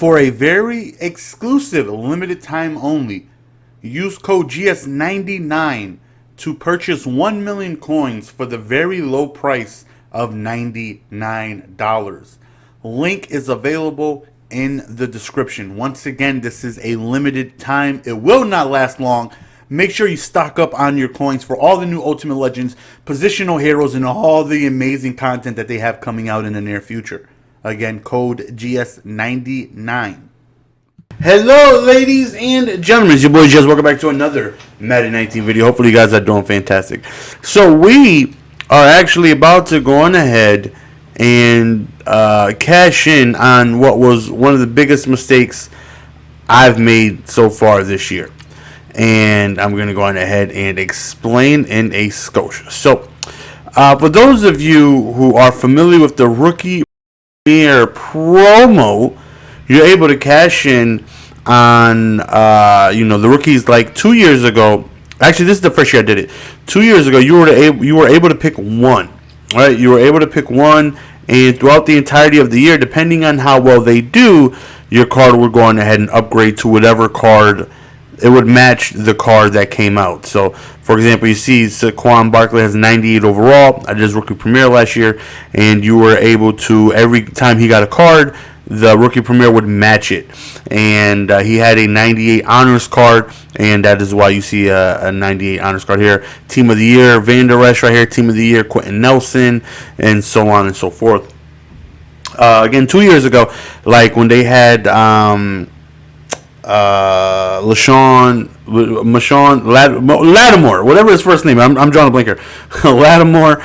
For a very exclusive, limited time only, use code GS99 to purchase 1 million coins for the very low price of $99. Link is available in the description. Once again, this is a limited time. It will not last long. Make sure you stock up on your coins for all the new Ultimate Legends, positional heroes, and all the amazing content that they have coming out in the near future. Again, code GS99. Hello, ladies and gentlemen. It's your boy Jez. Welcome back to another Madden 19 video. Hopefully, you guys are doing fantastic. So, we are actually about to go on ahead and cash in on what was one of the biggest mistakes I've made so far this year. And I'm going to go on ahead and explain in a Scotia. So, for those of you who are familiar with the Rookie Premier promo, you're able to cash in on, the rookies like 2 years ago. Actually, this is the first year I did it. 2 years ago, you were able to pick one. Right? You were able to pick one, and throughout the entirety of the year, depending on how well they do, your card would go on ahead and upgrade to whatever card. It would match the card that came out. So, for example, you see Saquon Barkley has 98 overall. I did his Rookie Premier last year, and you were able to, every time he got a card, the Rookie Premier would match it. And he had a 98 honors card, and that is why you see a 98 honors card here. Team of the Year, Van Der Esch right here. Team of the Year, Quentin Nelson, and so on and so forth. Again, 2 years ago, like when they had Lattimore, whatever his first name. I'm drawing a blank here. Lattimore,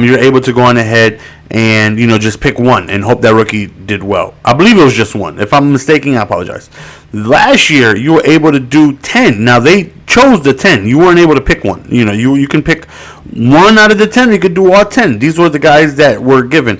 you're able to go on ahead and just pick one and hope that rookie did well. I believe it was just one. If I'm mistaken, I apologize. Last year you were able to do 10. Now they chose the 10. You weren't able to pick one. You can pick one out of the 10. You could do all 10. These were the guys that were given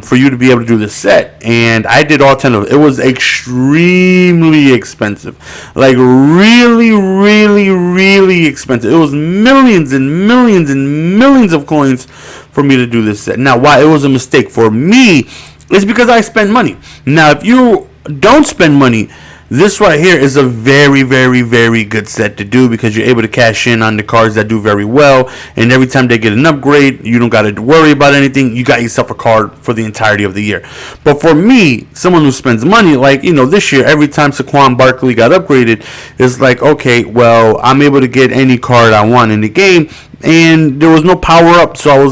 for you to be able to do the set, and I did all 10 of it. It was extremely expensive, like really, really, really expensive. It was millions and millions and millions of coins for me to do this set. Now, why it was a mistake for me is because I spend money. Now, if you don't spend money, this right here is a very, very, very good set to do because you're able to cash in on the cards that do very well. And every time they get an upgrade, you don't got to worry about anything. You got yourself a card for the entirety of the year. But for me, someone who spends money, like, this year, every time Saquon Barkley got upgraded, it's like, okay, well, I'm able to get any card I want in the game. And there was no power up, so I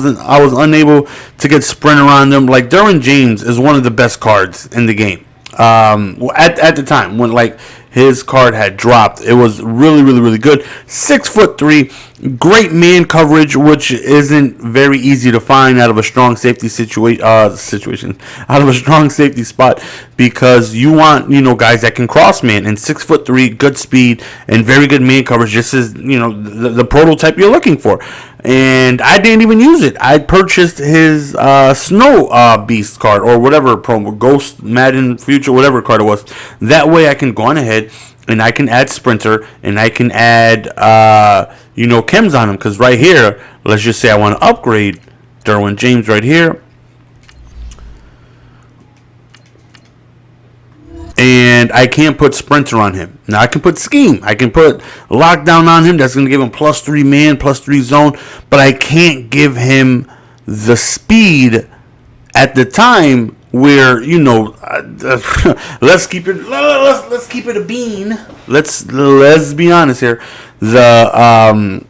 was unable to get Sprinter on them. Like, Derwin James is one of the best cards in the game. At the time when his card had dropped, it was really, really, really good. 6'3", great man coverage, which isn't very easy to find out of a strong safety situation, out of a strong safety spot, because you want guys that can cross man. And 6'3", good speed and very good man coverage. This is the prototype you're looking for. And I didn't even use it. I purchased his Snow Beast card, or whatever promo, Ghost, Madden, Future, whatever card it was. That way I can go on ahead and I can add Sprinter, and I can add, chems on him. Because right here, let's just say I want to upgrade Derwin James right here. And I can't put Sprinter on him. Now I can put Scheme. I can put Lockdown on him. That's going to give him +3 man, +3 zone. But I can't give him the speed at the time where let's keep it a bean. Let's be honest here. The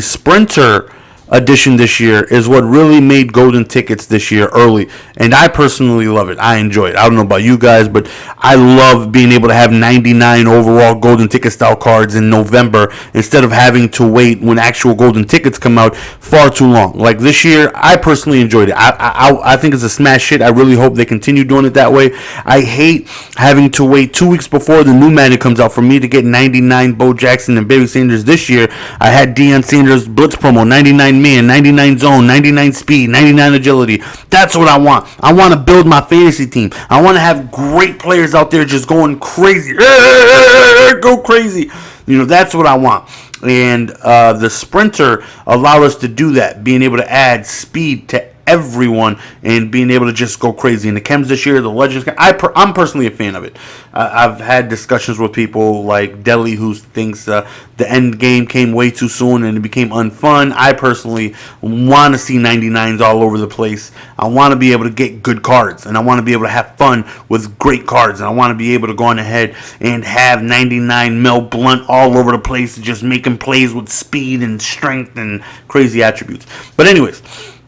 Sprinter edition this year is what really made golden tickets this year early, and I personally love it. I enjoy it. I don't know about you guys, but I love being able to have 99 overall golden ticket style cards in November instead of having to wait when actual golden tickets come out far too long. Like this year, I personally enjoyed it. I think it's a smash hit. I really hope they continue doing it that way. I hate having to wait 2 weeks before the new Madden comes out for me to get 99 Bo Jackson and Barry Sanders. This year, I had Deion Sanders Blitz promo, 99 man, 99 zone, 99 speed, 99 agility. That's what I want. I want to build my fantasy team. I want to have great players out there just going crazy. Go crazy. That's what I want. And the Sprinter allowed us to do that, being able to add speed to everyone and being able to just go crazy. And the chems this year, the legends, I'm personally a fan of it. I've had discussions with people like Deli who thinks the end game came way too soon and it became unfun. I personally want to see 99s all over the place. I want to be able to get good cards, and I want to be able to have fun with great cards, and I want to be able to go on ahead and have 99 Mel Blunt all over the place, just making plays with speed and strength and crazy attributes. But anyways,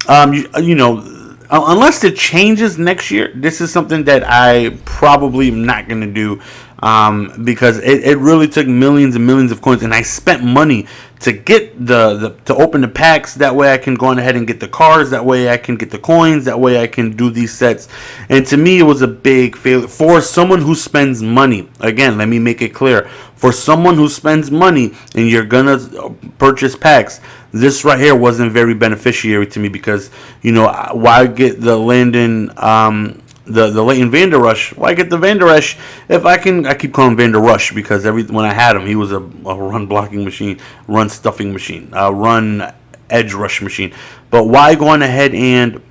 you know, unless it changes next year, this is something that I probably am not going to do, because it really took millions and millions of coins, and I spent money to get to open the packs. That way I can go on ahead and get the cards. That way I can get the coins. That way I can do these sets. And to me, it was a big failure for someone who spends money. Again, let me make it clear: for someone who spends money and you're gonna purchase packs, this right here wasn't very beneficiary to me, because, you know, why get the Landon, the Leighton Vander Rush? Why get the Vander Rush if I keep calling him Vander Rush because when I had him, he was a run blocking machine, run stuffing machine, run edge rush machine. But why go on ahead and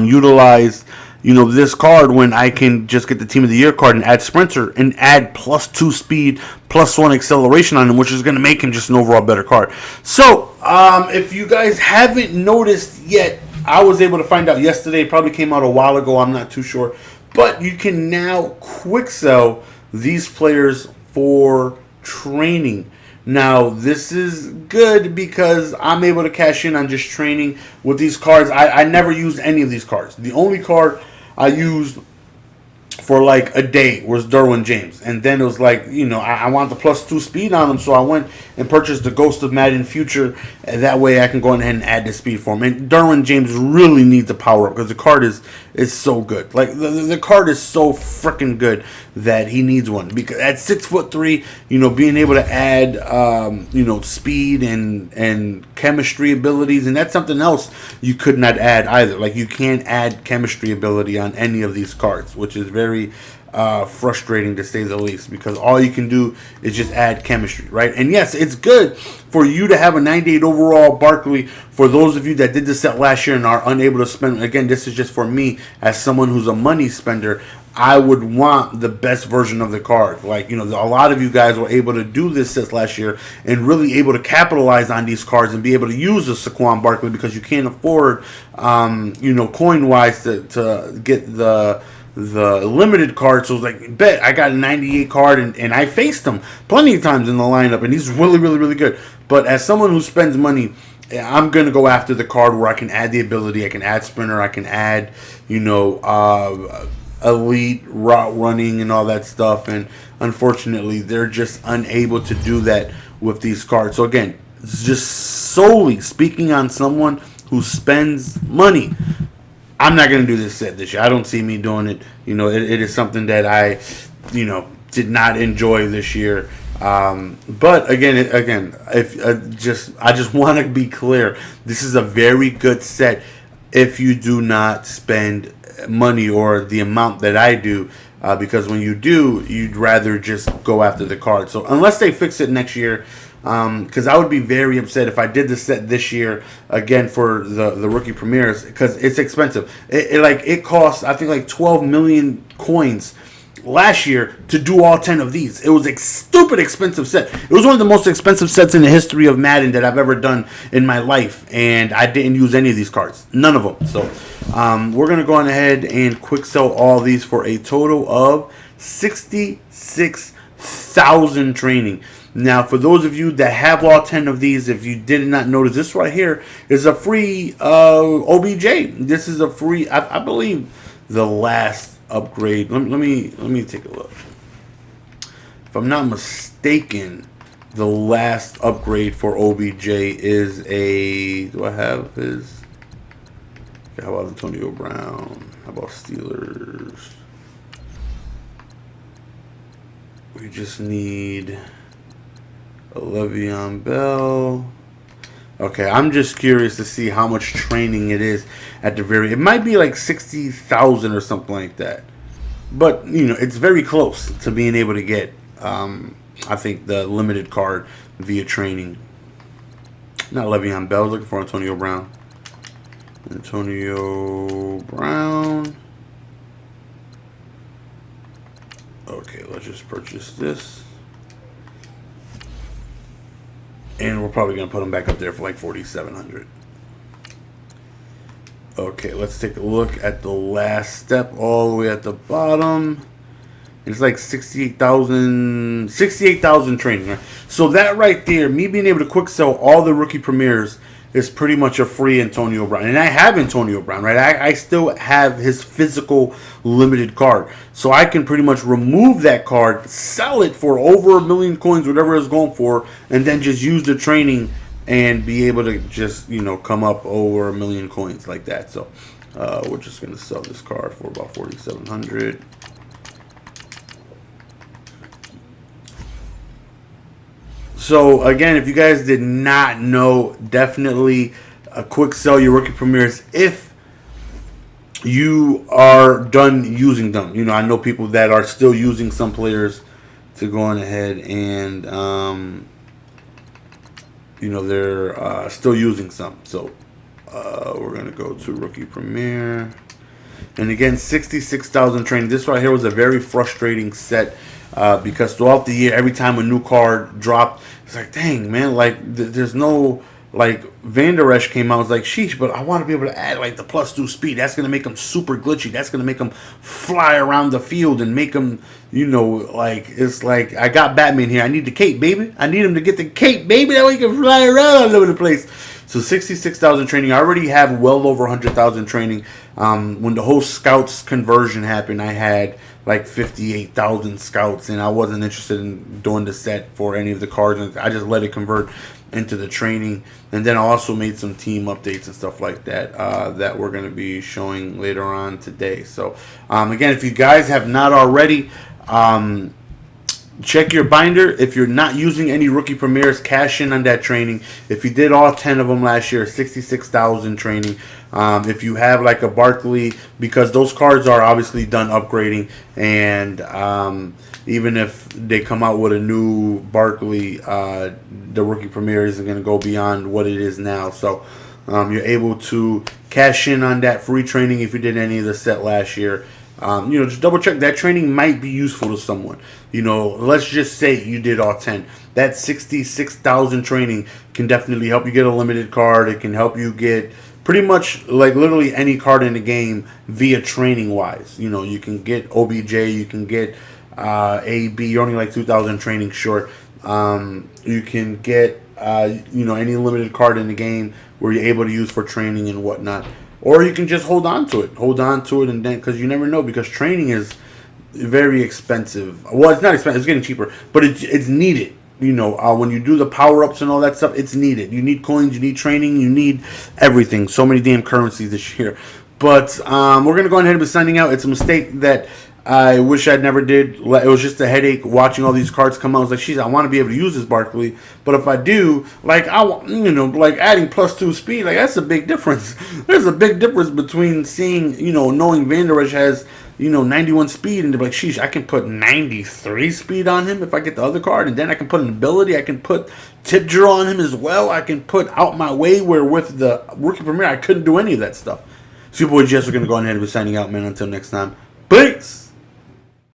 utilize, you know, this card when I can just get the Team of the Year card and add Sprinter and add +2 speed, +1 acceleration on him, which is going to make him just an overall better card. So, if you guys haven't noticed yet, I was able to find out yesterday. It probably came out a while ago. I'm not too sure. But you can now quick sell these players for training. Now, this is good because I'm able to cash in on just training with these cards. I never used any of these cards. The only card I used for like a day was Derwin James. And then it was like, you know, I want the +2 speed on him, so I went and purchased the Ghost of Madden Future. And that way I can go ahead and add the speed for him. And Derwin James really needs a power up because the card is so good. Like, the card is so freaking good that he needs one. Because at 6'3", you know, being able to add, you know, speed and chemistry abilities, and that's something else you could not add either. Like, you can't add chemistry ability on any of these cards, which is very frustrating to say the least, because all you can do is just add chemistry, right? And yes, it's good for you to have a 98 overall Barkley. For those of you that did this set last year and are unable to spend, again, this is just for me as someone who's a money spender. I would want the best version of the card. Like, you know, a lot of you guys were able to do this set last year and really able to capitalize on these cards and be able to use a Saquon Barkley, because you can't afford, you know, coin-wise to get the limited card. So it's like, bet I got a 98 card, and I faced him plenty of times in the lineup, and he's really, really, really good. But as someone who spends money, I'm going to go after the card where I can add the ability, I can add sprinter, I can add, you know, elite route running and all that stuff. And unfortunately, they're just unable to do that with these cards. So again, just solely speaking on someone who spends money, I'm not going to do this set this year. I don't see me doing it. You know, it is something that I, you know, did not enjoy this year. But again, if I just want to be clear, this is a very good set if you do not spend money or the amount that I do, because when you do, you'd rather just go after the card. So unless they fix it next year, because I would be very upset if I did this set this year again for the rookie premieres, because it's expensive. It costs, I think, like 12 million coins last year to do all 10 of these. It was a stupid expensive set. It was one of the most expensive sets in the history of Madden that I've ever done in my life, and I didn't use any of these cards, none of them. So we're gonna go on ahead and quick sell all these for a total of 66,000 training. Now, for those of you that have all 10 of these, if you did not notice, this right here is a free OBJ. This is a free, I believe, the last upgrade. Let me take a look. If I'm not mistaken, the last upgrade for OBJ is a, do I have his? Okay, how about Antonio Brown? How about Steelers? We just need a Le'Veon Bell. Okay, I'm just curious to see how much training it is at the very. It might be like 60,000 or something like that, but you know, it's very close to being able to get. I think the limited card via training. Not Le'Veon Bell. Looking for Antonio Brown. Antonio Brown. Okay, let's just purchase this. And we're probably going to put them back up there for like 4,700. Okay, let's take a look at the last step all the way at the bottom. It's like 68,000 training, right? So that right there, me being able to quick sell all the rookie premieres is pretty much a free Antonio Brown. And I have Antonio Brown, right? I still have his physical limited card. So I can pretty much remove that card, sell it for over 1 million coins, whatever it's going for, and then just use the training and be able to just, you know, come up over 1 million coins like that. So we're just going to sell this card for about 4,700. So again, if you guys did not know, definitely a quick sell your rookie premieres if you are done using them. You know, I know people that are still using some players to go on ahead and you know, they're still using some. So we're gonna go to rookie premiere, and again, 66,000 training. This right here was a very frustrating set. Because throughout the year, every time a new card dropped, it's like, dang, man, like, there's no, like, Van Der Esch came out, it's like, sheesh, but I want to be able to add, like, the +2 speed. That's going to make him super glitchy. That's going to make him fly around the field and make him, you know, like, it's like, I got Batman here. I need the cape, baby. I need him to get the cape, baby. That way he can fly around all over the place. So 66,000 training. I already have well over 100,000 training. When the whole scouts conversion happened, I had like 58,000 scouts, and I wasn't interested in doing the set for any of the cards. I just let it convert into the training, and then I also made some team updates and stuff like that that we're going to be showing later on today. So again, if you guys have not already, check your binder. If you're not using any rookie premieres, cash in on that training. If you did all 10 of them last year, 66,000 training. If you have like a Barkley, because those cards are obviously done upgrading, and even if they come out with a new Barkley, the rookie premiere isn't going to go beyond what it is now. So you're able to cash in on that free training if you did any of the set last year. You know, just double check that training might be useful to someone. You know, let's just say you did all 10. That 66,000 training can definitely help you get a limited card. It can help you get pretty much like literally any card in the game via training wise. You know, you can get OBJ, you can get AB. You're only like 2,000 training short. You can get you know, any limited card in the game where you're able to use for training and whatnot. Or you can just hold on to it. Hold on to it, and then, because you never know, because training is very expensive. Well, it's not expensive. It's getting cheaper, but it's needed. You know, when you do the power-ups and all that stuff, it's needed. You need coins, you need training, you need everything. So many damn currencies this year. But we're going to go ahead and be signing out. It's a mistake that I wish I'd never did. It was just a headache watching all these cards come out. I was like, geez, I want to be able to use this Barkley, but if I do, like, you know, like adding +2 speed, like, that's a big difference. There's a big difference between seeing, you know, knowing Van Der Esch has, you know, 91 speed, and they're like, sheesh, I can put 93 speed on him if I get the other card, and then I can put an ability. I can put tip drill on him as well. I can put out my way, where with the rookie premiere, I couldn't do any of that stuff. So your boy Jess, we're going to go ahead and be signing out, man. Until next time, peace.